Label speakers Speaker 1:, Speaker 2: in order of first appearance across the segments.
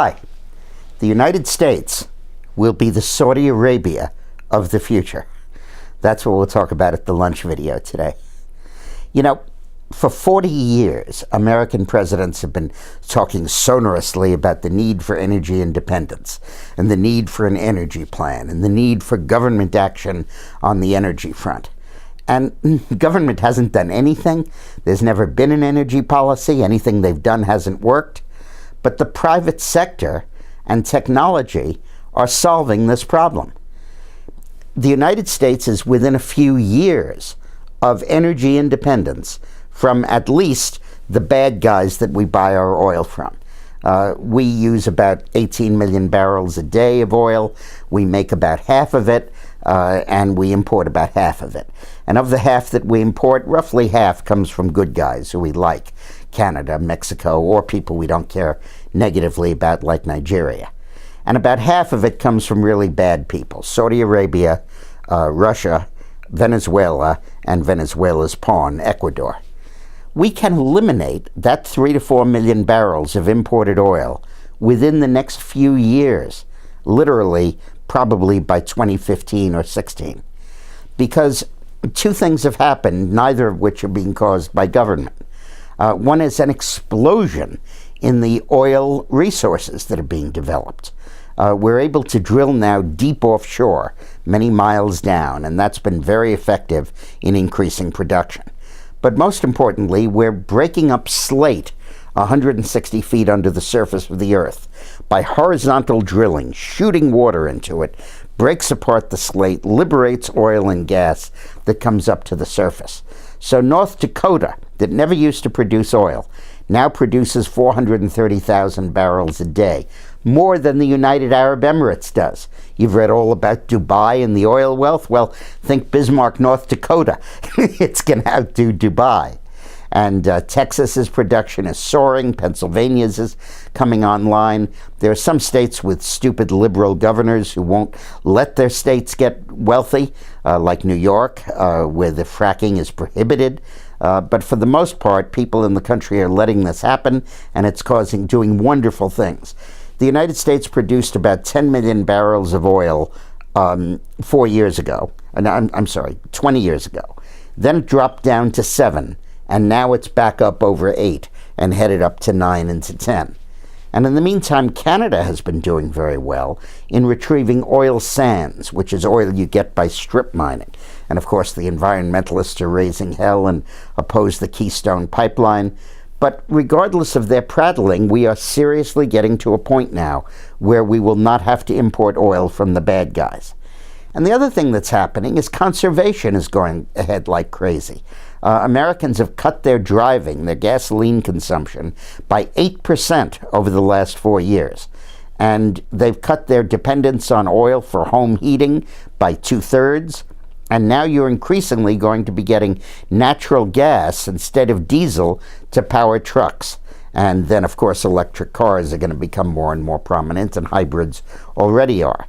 Speaker 1: Hi. The United States will be the Saudi Arabia of the future. That's what we'll talk about at the lunch video today. You know, for 40 years, American presidents have been talking sonorously about the need for energy independence and the need for an energy plan and the need for government action on the energy front. And government hasn't done anything. There's never been an energy policy. Anything they've done hasn't worked. But the private sector and technology are solving this problem. The United States is within a few years of energy independence from at least the bad guys that we buy our oil from. We use about 18 million barrels a day of oil. We make about half of it, and we import about half of it. And of the half that we import, roughly half comes from good guys who we like. Canada, Mexico, or people we don't care negatively about, like Nigeria. And about half of it comes from really bad people: Saudi Arabia, Russia, Venezuela, and Venezuela's pawn, Ecuador. We can eliminate that 3 to 4 million barrels of imported oil within the next few years, literally probably by 2015 or 16. Because two things have happened, neither of which are being caused by government. One is an explosion in the oil resources that are being developed. We're able to drill now deep offshore, many miles down, and that's been very effective in increasing production. But most importantly, we're breaking up slate 160 feet under the surface of the earth by horizontal drilling, shooting water into it, breaks apart the slate, liberates oil and gas that comes up to the surface. So North Dakota, that never used to produce oil, now produces 430,000 barrels a day, more than the United Arab Emirates does. You've read all about Dubai and the oil wealth? Well, think Bismarck, North Dakota. It's going to outdo Dubai. And Texas's production is soaring. Pennsylvania's is coming online. There are some states with stupid liberal governors who won't let their states get wealthy, like New York, where the fracking is prohibited. But for the most part, people in the country are letting this happen, and it's doing wonderful things. The United States produced about 10 million barrels of oil 4 years ago. I'm sorry, 20 years ago. Then it dropped down to 7. And now it's back up over 8 and headed up to 9 and to 10. And in the meantime, Canada has been doing very well in retrieving oil sands, which is oil you get by strip mining. And of course, the environmentalists are raising hell and oppose the Keystone Pipeline. But regardless of their prattling, we are seriously getting to a point now where we will not have to import oil from the bad guys. And the other thing that's happening is conservation is going ahead like crazy. Americans have cut their driving, their gasoline consumption, by 8% over the last 4 years. And they've cut their dependence on oil for home heating by 2/3. And now you're increasingly going to be getting natural gas instead of diesel to power trucks. And then, of course, electric cars are going to become more and more prominent, and hybrids already are.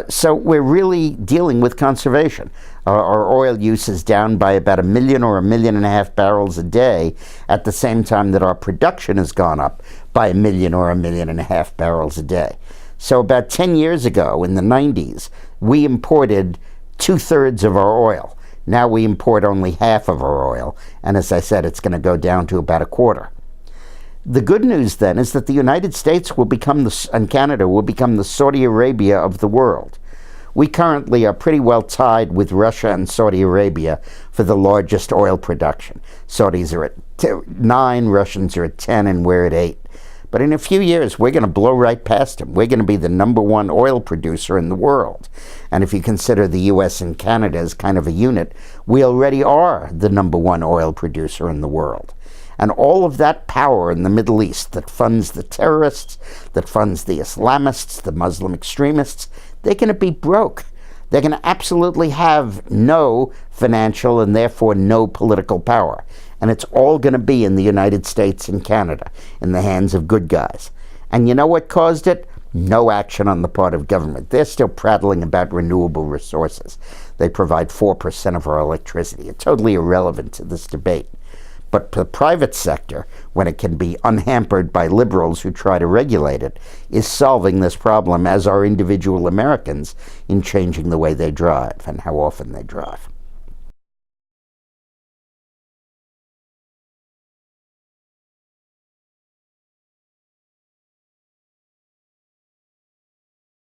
Speaker 1: So we're really dealing with conservation. Our oil use is down by about 1 million or 1.5 million barrels a day, at the same time that our production has gone up by 1 million or 1.5 million barrels a day. So about 10 years ago, in the 90s, we imported 2/3 of our oil. Now we import only half of our oil, and as I said, it's going to go down to about 1/4. The good news then is that the United States will become and Canada will become the Saudi Arabia of the world. We currently are pretty well tied with Russia and Saudi Arabia for the largest oil production. Saudis are at 9, Russians are at 10, and we're at 8. But in a few years, we're going to blow right past them. We're going to be the #1 oil producer in the world. And if you consider the U.S. and Canada as kind of a unit, we already are the #1 oil producer in the world. And all of that power in the Middle East that funds the terrorists, that funds the Islamists, the Muslim extremists, they're going to be broke. They're going to absolutely have no financial and therefore no political power. And it's all going to be in the United States and Canada, in the hands of good guys. And you know what caused it? No action on the part of government. They're still prattling about renewable resources. They provide 4% of our electricity. It's totally irrelevant to this debate. But the private sector, when it can be unhampered by liberals who try to regulate it, is solving this problem, as are individual Americans, in changing the way they drive and how often they drive.